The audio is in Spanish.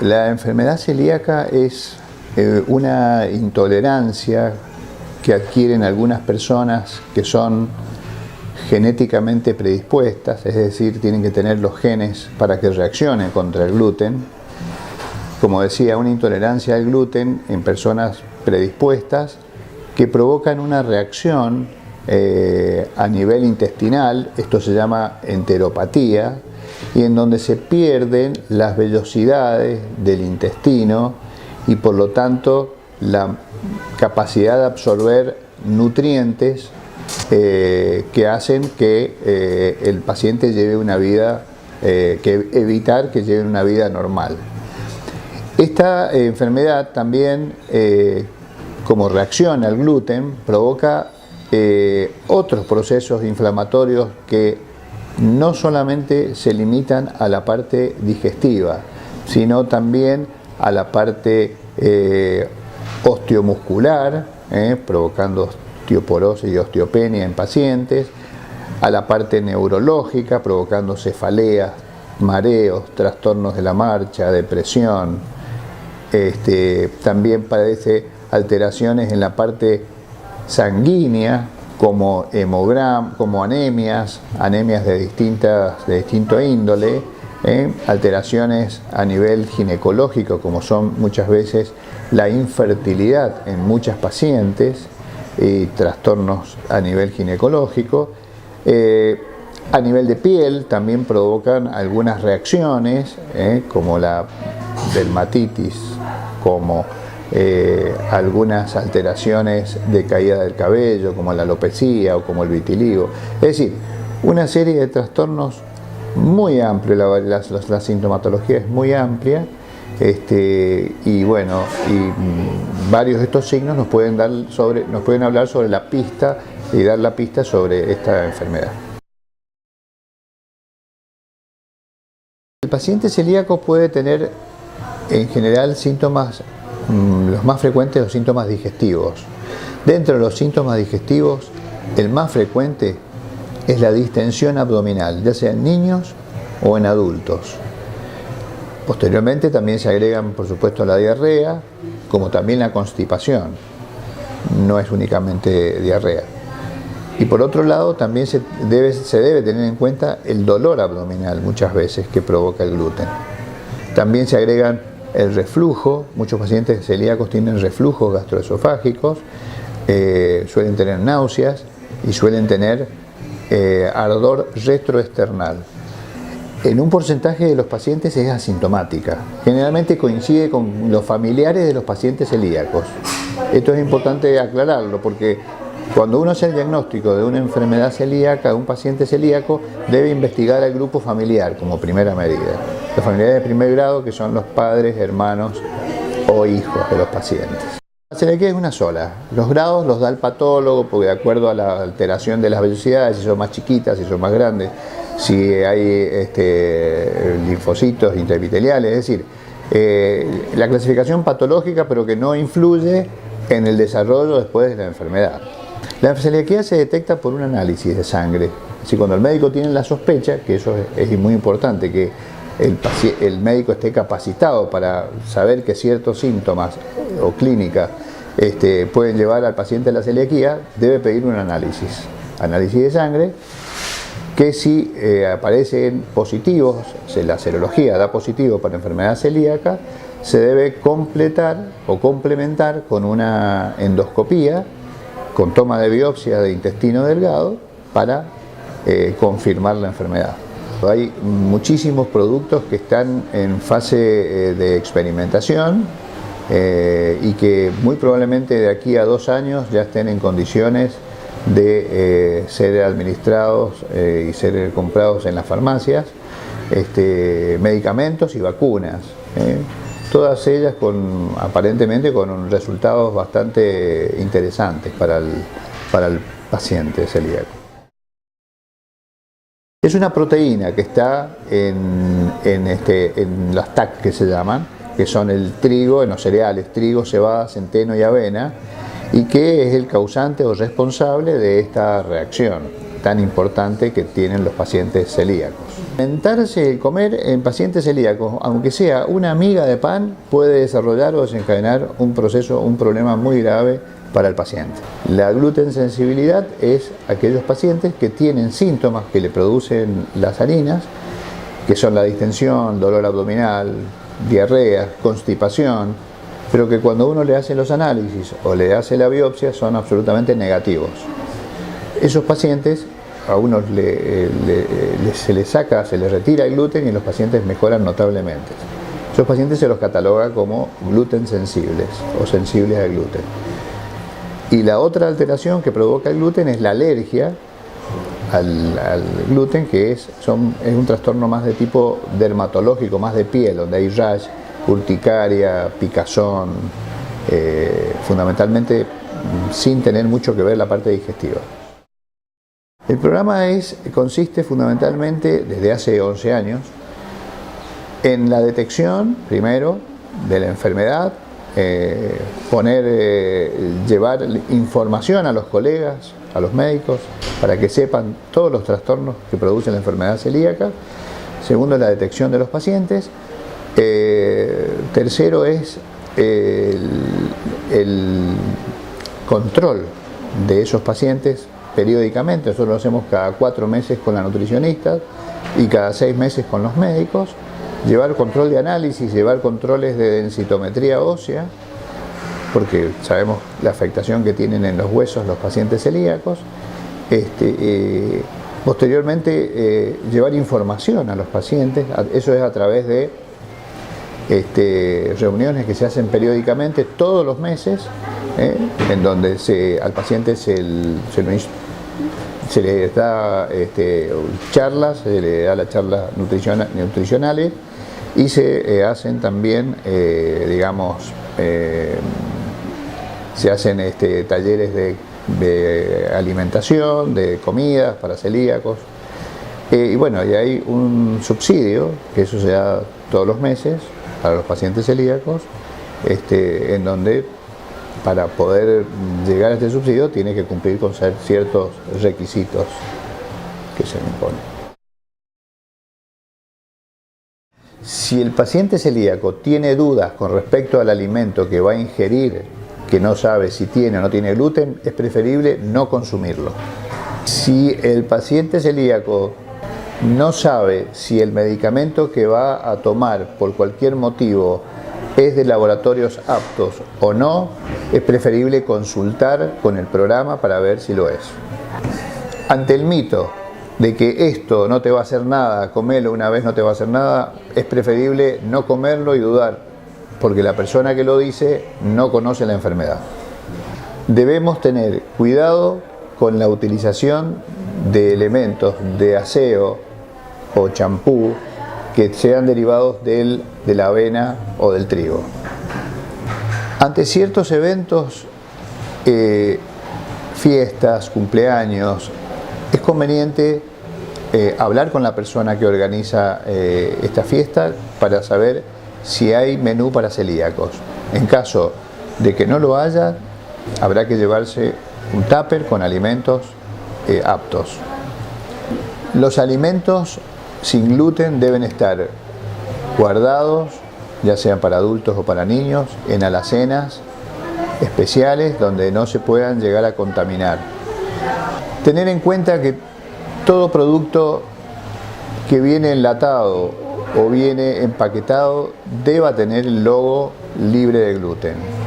La enfermedad celíaca es una intolerancia que adquieren algunas personas que son genéticamente predispuestas, es decir, tienen que tener los genes para que reaccionen contra el gluten. Como decía, una intolerancia al gluten en personas predispuestas que provocan una reacción a nivel intestinal, esto se llama enteropatía, y en donde se pierden las vellosidades del intestino y por lo tanto la capacidad de absorber nutrientes que hacen que el paciente lleve una vida, evitar que lleve una vida normal. Esta enfermedad también, como reacción al gluten, provoca otros procesos inflamatorios que no solamente se limitan a la parte digestiva, sino también a la parte osteomuscular, provocando osteoporosis y osteopenia en pacientes, a la parte neurológica, provocando cefaleas, mareos, trastornos de la marcha, depresión. También padece alteraciones en la parte sanguínea, como como anemias de distinto índole, alteraciones a nivel ginecológico, como son muchas veces la infertilidad en muchas pacientes y trastornos a nivel ginecológico. A nivel de piel también provocan algunas reacciones, como la dermatitis, como algunas alteraciones de caída del cabello, como la alopecia o como el vitiligo. Es decir, una serie de trastornos muy amplios, la sintomatología es muy amplia, y bueno, varios de estos signos nos pueden hablar sobre la pista y dar la pista sobre esta enfermedad. El paciente celíaco puede tener en general síntomas, los más frecuentes, los síntomas digestivos. Dentro de los síntomas digestivos, el más frecuente es la distensión abdominal, ya sea en niños o en adultos. Posteriormente también se agregan, por supuesto, la diarrea, como también la constipación. No es únicamente diarrea. Y por otro lado, también se debe tener en cuenta el dolor abdominal, muchas veces, que provoca el gluten. También se agregan el reflujo. Muchos pacientes celíacos tienen reflujos gastroesofágicos, suelen tener náuseas y suelen tener ardor retroesternal. En un porcentaje de los pacientes es asintomática. Generalmente coincide con los familiares de los pacientes celíacos. Esto es importante aclararlo porque cuando uno hace el diagnóstico de una enfermedad celíaca, de un paciente celíaco, debe investigar al grupo familiar como primera medida. Los familiares de primer grado, que son los padres, hermanos o hijos de los pacientes. La celiaquía es una sola. Los grados los da el patólogo porque de acuerdo a la alteración de las vellosidades, si son más chiquitas, si son más grandes, si hay linfocitos intraepiteliales, es decir, la clasificación patológica pero que no influye en el desarrollo después de la enfermedad. La celiaquía se detecta por un análisis de sangre. Si cuando el médico tiene la sospecha, que eso es muy importante, que el médico esté capacitado para saber que ciertos síntomas o clínicas pueden llevar al paciente a la celiaquía, debe pedir un análisis de sangre, que si aparecen positivos, la serología da positivo para enfermedad celíaca, se debe completar o complementar con una endoscopía, con toma de biopsia de intestino delgado para confirmar la enfermedad. Hay muchísimos productos que están en fase de experimentación y que muy probablemente de aquí a 2 años ya estén en condiciones de ser administrados y ser comprados en las farmacias, medicamentos y vacunas. Todas ellas aparentemente con resultados bastante interesantes para el paciente celíaco. Es una proteína que está en las TAC que se llaman, que son el trigo, en los cereales, trigo, cebada, centeno y avena, y que es el causante o responsable de esta reacción. tan importante que tienen los pacientes celíacos. Aumentarse el comer en pacientes celíacos, aunque sea una miga de pan, puede desarrollar o desencadenar un problema muy grave para el paciente. La gluten sensibilidad es aquellos pacientes que tienen síntomas que le producen las harinas, que son la distensión, dolor abdominal, diarrea, constipación, pero que cuando uno le hace los análisis o le hace la biopsia son absolutamente negativos. Esos pacientes, a unos se les saca, se les retira el gluten y los pacientes mejoran notablemente. Esos pacientes se los cataloga como gluten sensibles o sensibles al gluten. Y la otra alteración que provoca el gluten es la alergia al gluten, que es un trastorno más de tipo dermatológico, más de piel, donde hay rash, urticaria, picazón, fundamentalmente sin tener mucho que ver la parte digestiva. El programa consiste fundamentalmente, desde hace 11 años, en la detección, primero, de la enfermedad, llevar información a los colegas, a los médicos, para que sepan todos los trastornos que produce la enfermedad celíaca. Segundo, la detección de los pacientes. Tercero es el control de esos pacientes periódicamente. Nosotros lo hacemos cada 4 meses con la nutricionista y cada 6 meses con los médicos. Llevar control de análisis, llevar controles de densitometría ósea, porque sabemos la afectación que tienen en los huesos los pacientes celíacos. Posteriormente, llevar información a los pacientes, eso es a través de reuniones que se hacen periódicamente todos los meses, en donde al paciente se le da charlas, se le da las charlas nutricionales y se hacen también, se hacen talleres de alimentación, de comidas para celíacos. Y bueno, y hay un subsidio, que eso se da todos los meses para los pacientes celíacos, en donde para poder llegar a este subsidio tiene que cumplir con ciertos requisitos que se le imponen. Si el paciente celíaco tiene dudas con respecto al alimento que va a ingerir, que no sabe si tiene o no tiene gluten, es preferible no consumirlo. Si el paciente celíaco no sabe si el medicamento que va a tomar por cualquier motivo es de laboratorios aptos o no, es preferible consultar con el programa para ver si lo es. Ante el mito de que esto no te va a hacer nada, comerlo una vez no te va a hacer nada, es preferible no comerlo y dudar, porque la persona que lo dice no conoce la enfermedad. Debemos tener cuidado con la utilización de elementos de aseo o champú que sean derivados de la avena o del trigo. Ante ciertos eventos, fiestas, cumpleaños, es conveniente hablar con la persona que organiza esta fiesta para saber si hay menú para celíacos. En caso de que no lo haya, habrá que llevarse un tupper con alimentos aptos. Los alimentos sin gluten deben estar guardados, ya sean para adultos o para niños, en alacenas especiales donde no se puedan llegar a contaminar. Tener en cuenta que todo producto que viene enlatado o viene empaquetado deba tener el logo libre de gluten.